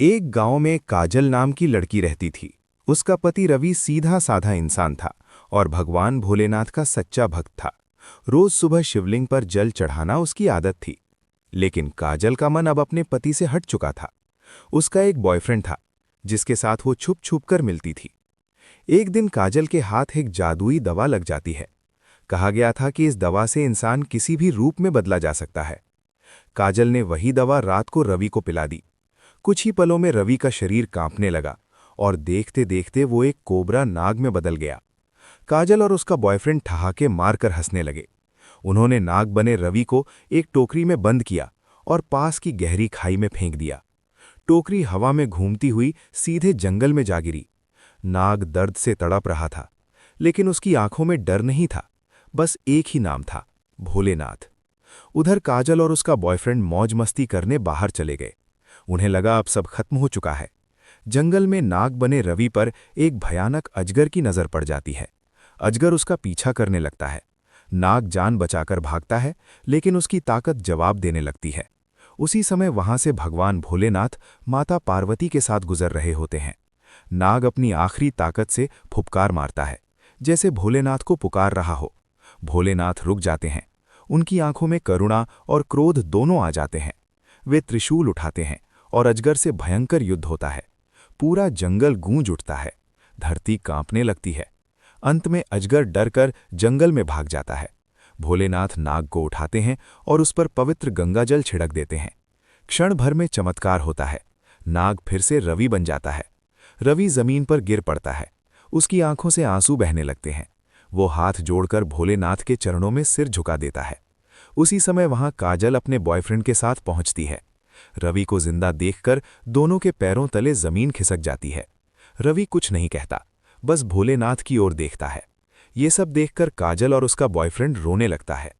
एक गांव में काजल नाम की लड़की रहती थी। उसका पति रवि सीधा साधा इंसान था और भगवान भोलेनाथ का सच्चा भक्त था। रोज सुबह शिवलिंग पर जल चढ़ाना उसकी आदत थी। लेकिन काजल का मन अब अपने पति से हट चुका था। उसका एक बॉयफ्रेंड था जिसके साथ वो छुप छुप कर मिलती थी। एक दिन काजल के हाथ एक जादुई दवा लग जाती है। कहा गया था कि इस दवा से इंसान किसी भी रूप में बदला जा सकता है। काजल ने वही दवा रात को रवि को पिला दी। कुछ ही पलों में रवि का शरीर कांपने लगा और देखते देखते वो एक कोबरा नाग में बदल गया। काजल और उसका बॉयफ्रेंड ठहाके मारकर हंसने लगे। उन्होंने नाग बने रवि को एक टोकरी में बंद किया और पास की गहरी खाई में फेंक दिया। टोकरी हवा में घूमती हुई सीधे जंगल में जा गिरी। नाग दर्द से तड़प रहा था, लेकिन उसकी आंखों में डर नहीं था, बस एक ही नाम था, भोलेनाथ। उधर काजल और उसका बॉयफ्रेंड मौज मस्ती करने बाहर चले गए। उन्हें लगा अब सब खत्म हो चुका है। जंगल में नाग बने रवि पर एक भयानक अजगर की नजर पड़ जाती है। अजगर उसका पीछा करने लगता है। नाग जान बचाकर भागता है, लेकिन उसकी ताकत जवाब देने लगती है। उसी समय वहां से भगवान भोलेनाथ माता पार्वती के साथ गुजर रहे होते हैं। नाग अपनी आखिरी ताकत से फुफकार मारता है, जैसे भोलेनाथ को पुकार रहा हो। भोलेनाथ रुक जाते हैं। उनकी आंखों में करुणा और क्रोध दोनों आ जाते हैं। वे त्रिशूल उठाते हैं और अजगर से भयंकर युद्ध होता है। पूरा जंगल गूंज उठता है। धरती कांपने लगती है। अंत में अजगर डरकर जंगल में भाग जाता है। भोलेनाथ नाग को उठाते हैं और उस पर पवित्र गंगाजल छिड़क देते हैं। क्षण भर में चमत्कार होता है। नाग फिर से रवि बन जाता है। रवि जमीन पर गिर पड़ता है। उसकी आंखों से आंसू बहने लगते हैं। वो हाथ जोड़कर भोलेनाथ के चरणों में सिर झुका देता है। उसी समय वहां काजल अपने बॉयफ्रेंड के साथ पहुंचती है। रवि को जिंदा देखकर दोनों के पैरों तले जमीन खिसक जाती है। रवि कुछ नहीं कहता, बस भोलेनाथ की ओर देखता है। ये सब देखकर काजल और उसका बॉयफ्रेंड रोने लगता है।